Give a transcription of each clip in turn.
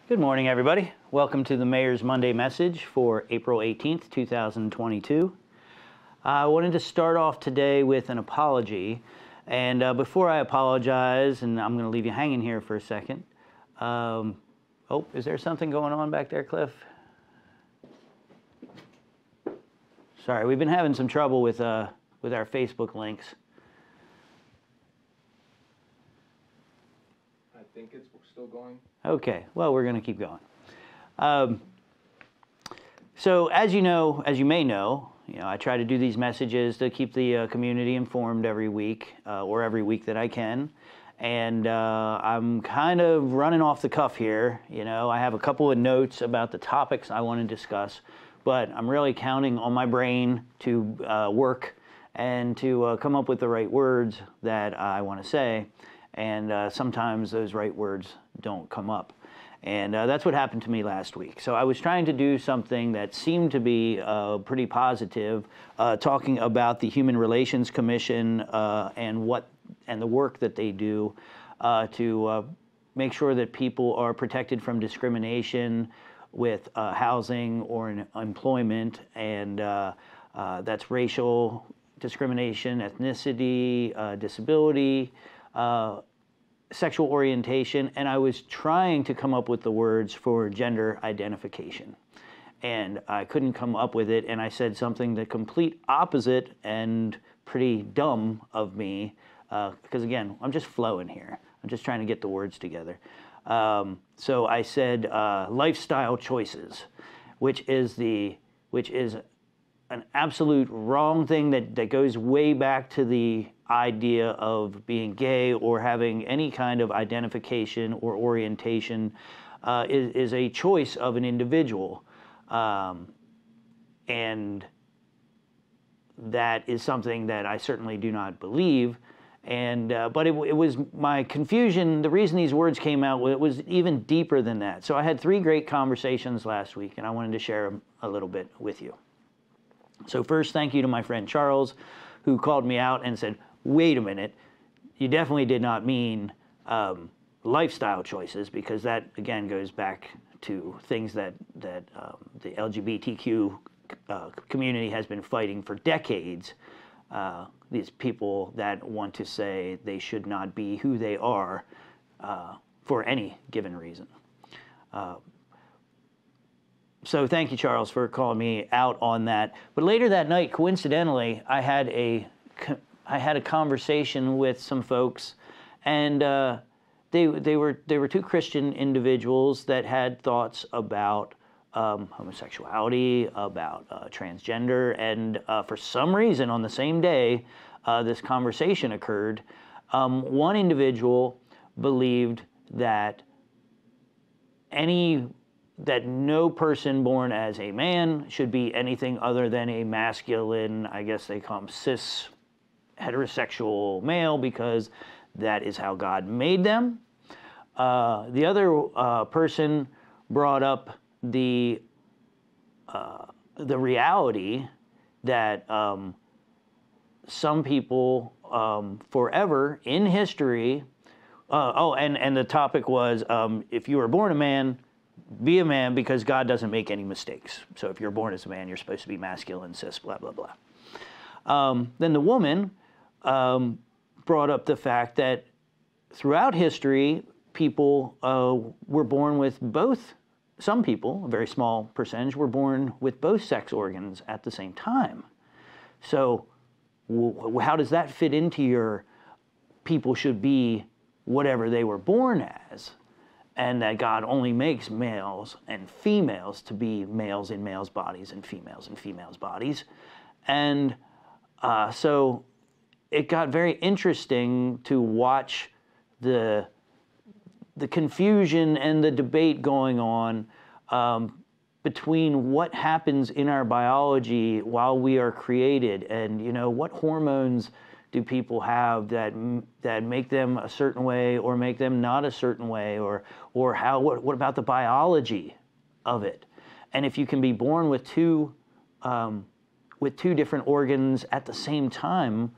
Good morning, everybody. Welcome to the Mayor's Monday Message for April 18th, 2022. I wanted to start off today with an apology. And before I apologize, and I'm going to leave you hanging here for a second. Oh, is there something going on back there, Cliff? Sorry, we've been having some trouble with our Facebook links. I think it's still going. Okay, well, we're going to keep going. So as you may know, I try to do these messages to keep the community informed every week, or every week that I can. And I'm kind of running off the cuff here. I have a couple of notes about the topics I want to discuss, but I'm really counting on my brain to work and to come up with the right words that I want to say. And sometimes those right words don't come up. And that's what happened to me last week. So I was trying to do something that seemed to be pretty positive, talking about the Human Relations Commission and the work that they do to make sure that people are protected from discrimination with housing or employment, and that's racial discrimination, ethnicity, disability, sexual orientation, and I was trying to come up with the words for gender identification. And I couldn't come up with it, and I said something the complete opposite and pretty dumb of me, because again, I'm just flowing here. I'm just trying to get the words together. So I said lifestyle choices, which is an absolute wrong thing that goes way back to the idea of being gay or having any kind of identification or orientation is a choice of an individual. And that is something that I certainly do not believe. And but it was my confusion. The reason these words came out, it was even deeper than that. So I had 3 great conversations last week, and I wanted to share them a little bit with you. So first, thank you to my friend Charles, who called me out and said, wait a minute, you definitely did not mean lifestyle choices, because that, again, goes back to things that the LGBTQ community has been fighting for decades. These people that want to say they should not be who they are for any given reason. So thank you, Charles, for calling me out on that. But later that night, coincidentally, I had a conversation with some folks, and they were 2 Christian individuals that had thoughts about homosexuality, about transgender, and for some reason on the same day this conversation occurred. One individual believed that no person born as a man should be anything other than a masculine, I guess they call them cis heterosexual male, because that is how God made them. The other person brought up the reality that some people forever in history, and the topic was if you were born a man, be a man, because God doesn't make any mistakes. So if you're born as a man, you're supposed to be masculine, cis, blah, blah, blah. Then the woman brought up the fact that throughout history, people were born with both. Some people, a very small percentage, were born with both sex organs at the same time. So how does that fit into your people should be whatever they were born as? And that God only makes males and females to be males in males' bodies and females in females' bodies. And so it got very interesting to watch the confusion and the debate going on between what happens in our biology while we are created, and what hormones do people have that make them a certain way or make them not a certain way, or what about the biology of it? And if you can be born with two different organs at the same time,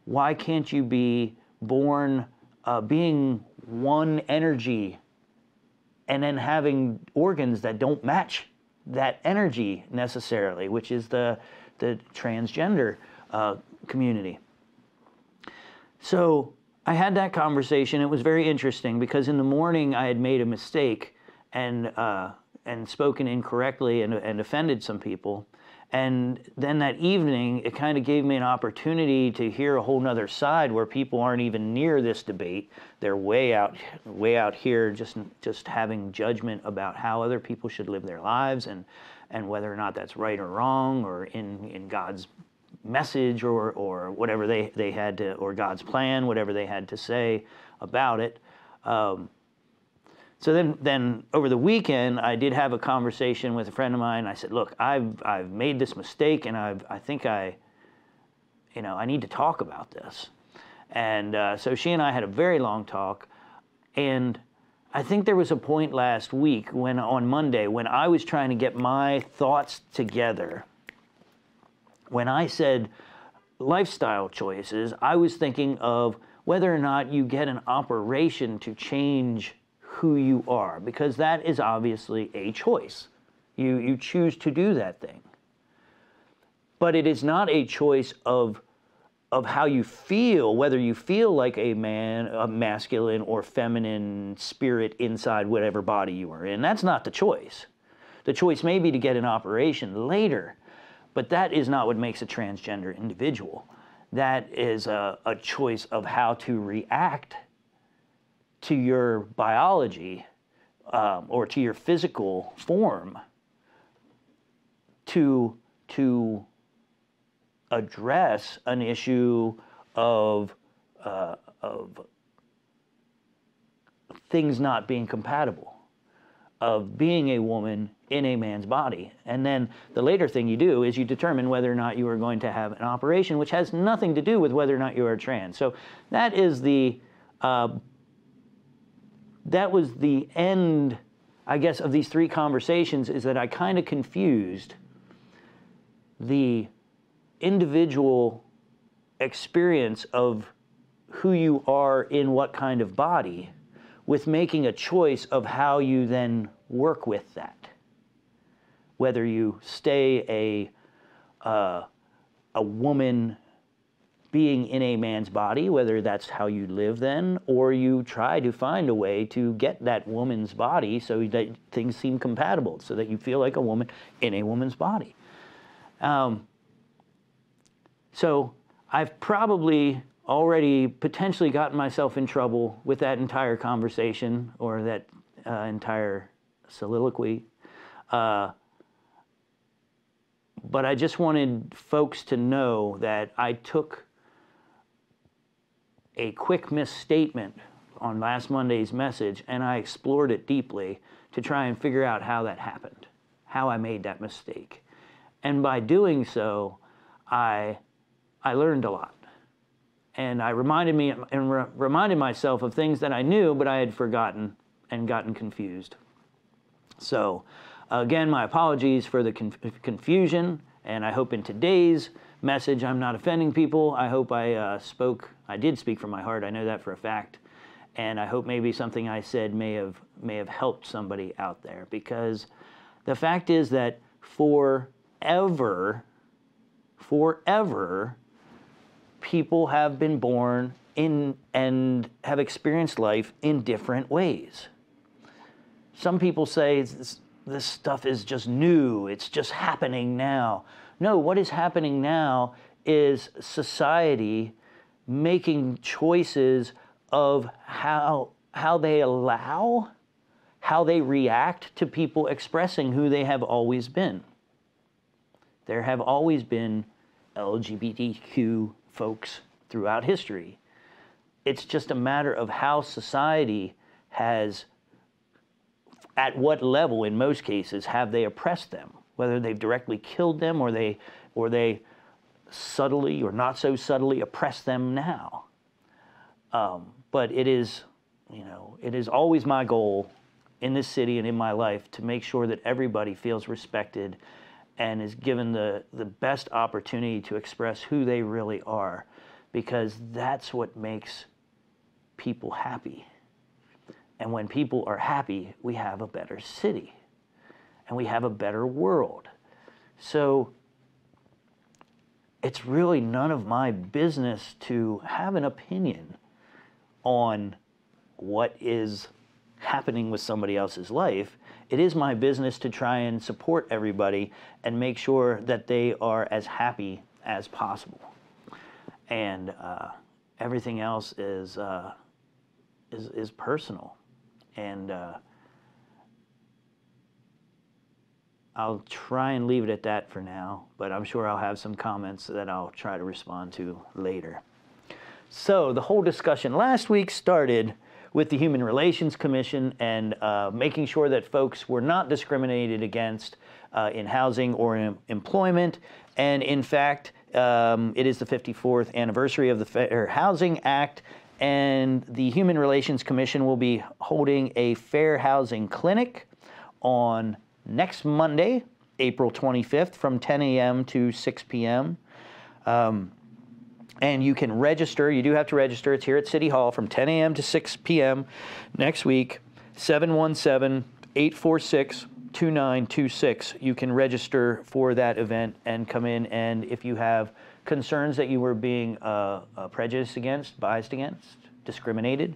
why can't you be born being one energy and then having organs that don't match that energy necessarily, which is the transgender community. So I had that conversation. It was very interesting because in the morning I had made a mistake and spoken incorrectly and offended some people. And then that evening, it kind of gave me an opportunity to hear a whole nother side where people aren't even near this debate. They're way out here just having judgment about how other people should live their lives and whether or not that's right or wrong or in God's message or whatever they had to, or God's plan, whatever they had to say about it. So then over the weekend, I did have a conversation with a friend of mine. I said, look, I've made this mistake, and I think I need to talk about this. And so she and I had a very long talk. And I think there was a point last week on Monday, when I was trying to get my thoughts together. When I said lifestyle choices, I was thinking of whether or not you get an operation to change who you are, because that is obviously a choice. You choose to do that thing. But it is not a choice of how you feel, whether you feel like a man, a masculine or feminine spirit inside whatever body you are in. That's not the choice. The choice may be to get an operation later, but that is not what makes a transgender individual. That is a choice of how to react to your biology or to your physical form to address an issue of things not being compatible, of being a woman in a man's body. And then the later thing you do is you determine whether or not you are going to have an operation, which has nothing to do with whether or not you are trans. So that is that was the end, I guess, of these three conversations, is that I kind of confused the individual experience of who you are in what kind of body with making a choice of how you then work with that. Whether you stay a woman being in a man's body, whether that's how you live then, or you try to find a way to get that woman's body so that things seem compatible, so that you feel like a woman in a woman's body. So I've probably already potentially gotten myself in trouble with that entire conversation or that entire soliloquy. But I just wanted folks to know that I took a quick misstatement on last Monday's message, and I explored it deeply to try and figure out how that happened, how I made that mistake. And by doing so, I learned a lot. And I reminded myself of things that I knew, but I had forgotten and gotten confused. So, again, my apologies for the confusion, and I hope in today's message I'm not offending people. I hope I did speak from my heart. I know that for a fact. And I hope maybe something I said may have helped somebody out there, because the fact is that forever, people have been born in and have experienced life in different ways. Some people say this stuff is just new, it's just happening now. No, what is happening now is society making choices of how they allow, how they react to people expressing who they have always been. There have always been LGBTQ folks throughout history. It's just a matter of how society has, at what level in most cases, have they oppressed them, whether they've directly killed them or they subtly or not so subtly oppress them now. But it is always my goal in this city and in my life to make sure that everybody feels respected and is given the best opportunity to express who they really are, because that's what makes people happy. And when people are happy, we have a better city and we have a better world. So it's really none of my business to have an opinion on what is happening with somebody else's life. It is my business to try and support everybody and make sure that they are as happy as possible. And everything else is personal. And I'll try and leave it at that for now, but I'm sure I'll have some comments that I'll try to respond to later. So the whole discussion last week started with the Human Relations Commission and making sure that folks were not discriminated against in housing or in employment. And in fact, it is the 54th anniversary of the Fair Housing Act, and the Human Relations Commission will be holding a fair housing clinic on next Monday, April 25th, from 10 a.m. to 6 p.m. And you can register. You do have to register. It's here at City Hall from 10 a.m. to 6 p.m. next week, 717-846-2926. You can register for that event and come in. And if you have concerns that you were being prejudiced against, biased against, discriminated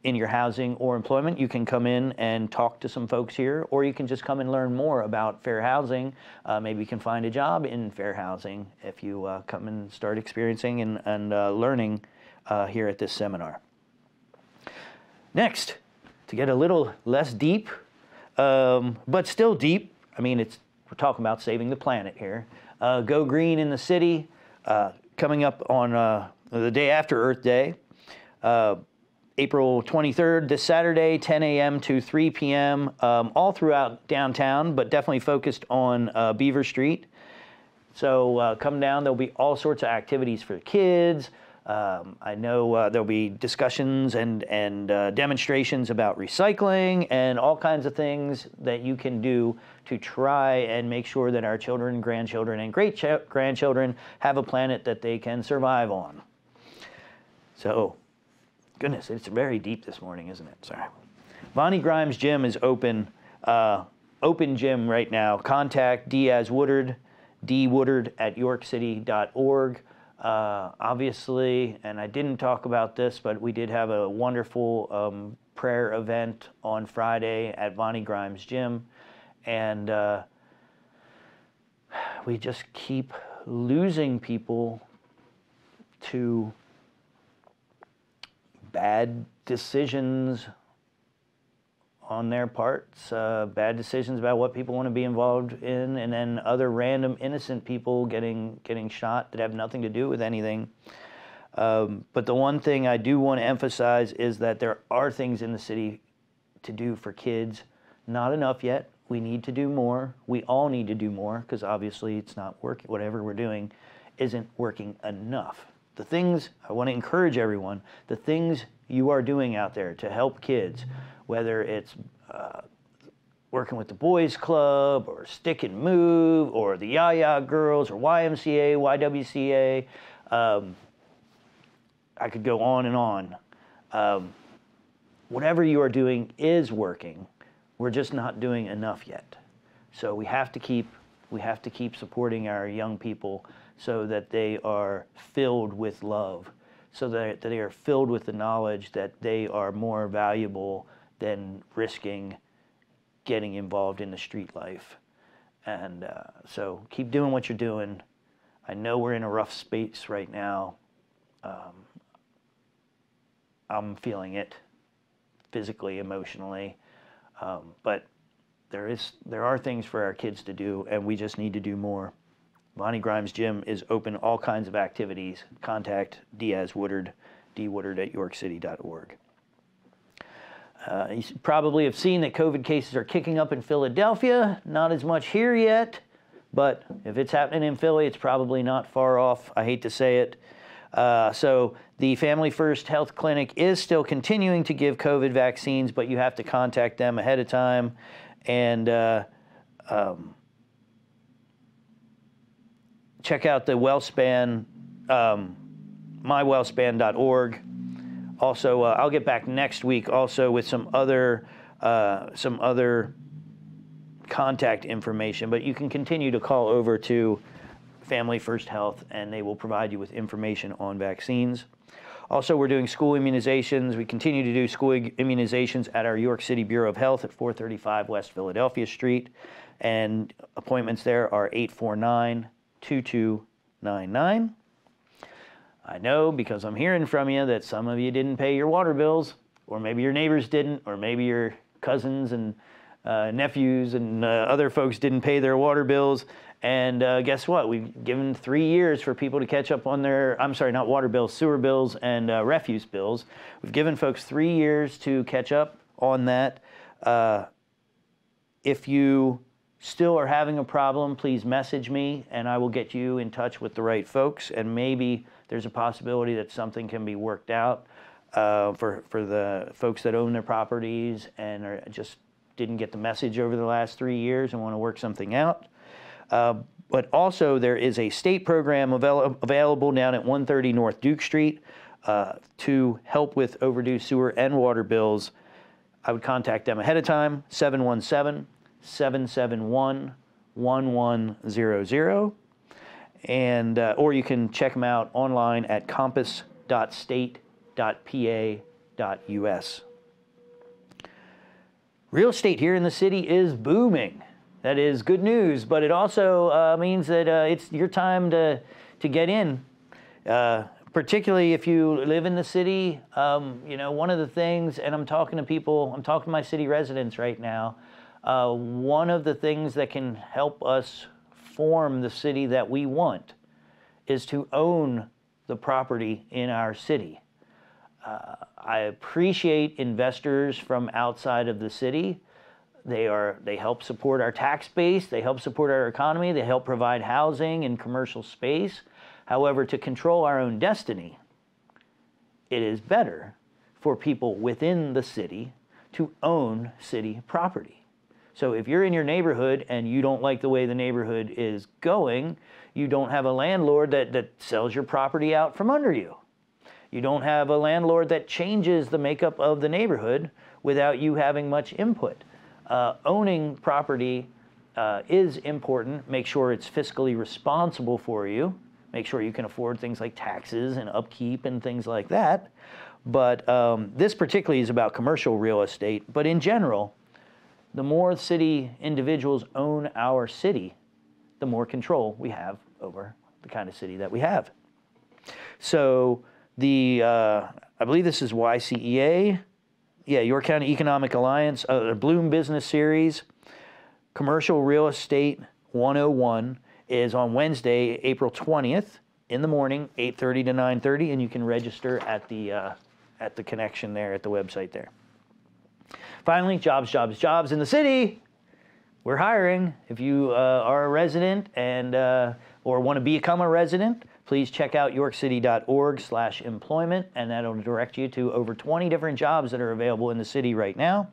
in your housing or employment, you can come in and talk to some folks here, or you can just come and learn more about fair housing. Maybe you can find a job in fair housing if you come and start experiencing and learning here at this seminar. Next, to get a little less deep, but still deep, I mean, we're talking about saving the planet here. Go Green in the City, coming up on the day after Earth Day. April 23rd, this Saturday, 10 a.m. to 3 p.m., all throughout downtown, but definitely focused on Beaver Street. So come down. There'll be all sorts of activities for kids. I know there'll be discussions and demonstrations about recycling and all kinds of things that you can do to try and make sure that our children, grandchildren, and great-grandchildren have a planet that they can survive on. So, goodness, it's very deep this morning, isn't it? Sorry. Vonnie Grimes Gym is open gym right now. Contact Diaz Woodard, dwoodard@yorkcity.org. Obviously, and I didn't talk about this, but we did have a wonderful prayer event on Friday at Vonnie Grimes Gym. And we just keep losing people to bad decisions on their parts, bad decisions about what people want to be involved in, and then other random innocent people getting shot that have nothing to do with anything. But the one thing I do want to emphasize is that there are things in the city to do for kids. Not enough yet. We need to do more. We all need to do more, because obviously it's not working. Whatever we're doing isn't working enough. The things, I want to encourage everyone, the things you are doing out there to help kids, whether it's working with the Boys Club or Stick and Move or the Yaya Girls or YMCA, YWCA, I could go on and on. Whatever you are doing is working. We're just not doing enough yet. So we have to keep supporting our young people so that they are filled with love, so that they are filled with the knowledge that they are more valuable than risking getting involved in the street life. And so keep doing what you're doing. I know we're in a rough space right now. I'm feeling it physically, emotionally, but there are things for our kids to do, and we just need to do more. Vonnie Grimes Gym is open, all kinds of activities. Contact Diaz Woodard, dwoodard@yorkcity.org. You probably have seen that COVID cases are kicking up in Philadelphia. Not as much here yet, but if it's happening in Philly, it's probably not far off. I hate to say it. So the Family First Health Clinic is still continuing to give COVID vaccines, but you have to contact them ahead of time. And check out the WellSpan, mywellspan.org. Also, I'll get back next week also with some other contact information, but you can continue to call over to Family First Health and they will provide you with information on vaccines. Also, we're doing school immunizations. We continue to do school immunizations at our York City Bureau of Health at 435 West Philadelphia Street, and appointments there are 849-2299. I know because I'm hearing from you that some of you didn't pay your water bills, or maybe your neighbors didn't, or maybe your cousins and nephews and other folks didn't pay their water bills. And guess what? We've given 3 years for people to catch up on their, I'm sorry, not water bills, sewer bills and refuse bills. We've given folks 3 years to catch up on that. If you still are having a problem, please message me and I will get you in touch with the right folks, and maybe there's a possibility that something can be worked out for the folks that own their properties and just didn't get the message over the last 3 years and want to work something out. But also there is a state program available down at 130 North Duke Street to help with overdue sewer and water bills. I would contact them ahead of time, 717-771-1100. And, or you can check them out online at compass.state.pa.us. Real estate here in the city is booming. That is good news, but it also means that it's your time to get in. Particularly if you live in the city, you know, one of the things, and I'm talking to people, I'm talking to my city residents right now, one of the things that can help us form the city that we want is to own the property in our city. I appreciate investors from outside of the city. They help support our tax base, they help support our economy, they help provide housing and commercial space. However, to control our own destiny, it is better for people within the city to own city property. So if you're in your neighborhood and you don't like the way the neighborhood is going, you don't have a landlord that sells your property out from under you. You don't have a landlord that changes the makeup of the neighborhood without you having much input. Owning property is important. Make sure it's fiscally responsible for you. Make sure you can afford things like taxes and upkeep and things like that. But this particularly is about commercial real estate. But in general, the more city individuals own our city, the more control we have over the kind of city that we have. So I believe this is YCEA. Yeah, York County Economic Alliance, Bloom Business Series, Commercial Real Estate 101 is on Wednesday, April 20th in the morning, 8:30 to 9:30, and you can register at the connection there at the website there. Finally, jobs, jobs, jobs in the city. We're hiring. If you are a resident and or want to become a resident, please check out yorkcity.org/employment, and that'll direct you to over 20 different jobs that are available in the city right now.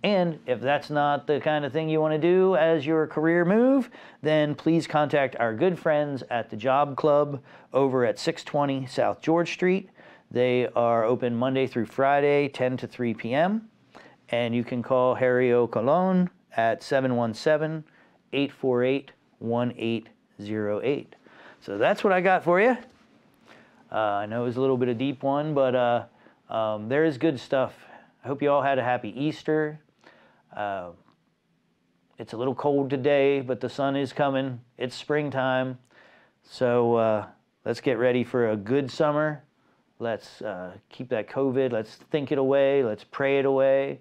And if that's not the kind of thing you want to do as your career move, then please contact our good friends at the Job Club over at 620 South George Street. They are open Monday through Friday, 10 to 3 p.m. And you can call Harry O'Colon at 717-848-1808. So that's what I got for you. I know it was a little bit of a deep one, but there is good stuff. I hope you all had a happy Easter. It's a little cold today, but the sun is coming. It's springtime. So let's get ready for a good summer. Let's keep that COVID. Let's think it away. Let's pray it away.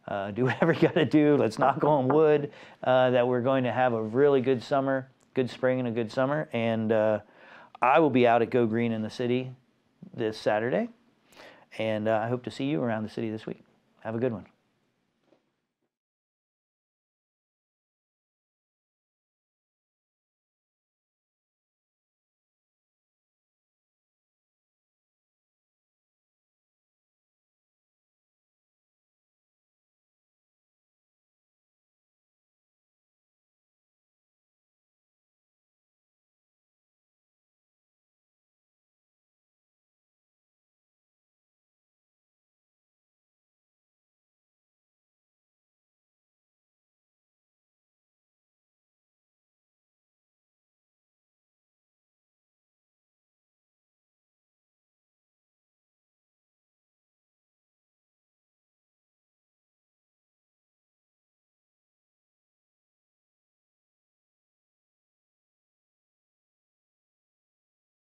Do whatever you got to do. Let's knock on wood that we're going to have a really good summer, good spring and a good summer. And I will be out at Go Green in the City this Saturday. And I hope to see you around the city this week. Have a good one.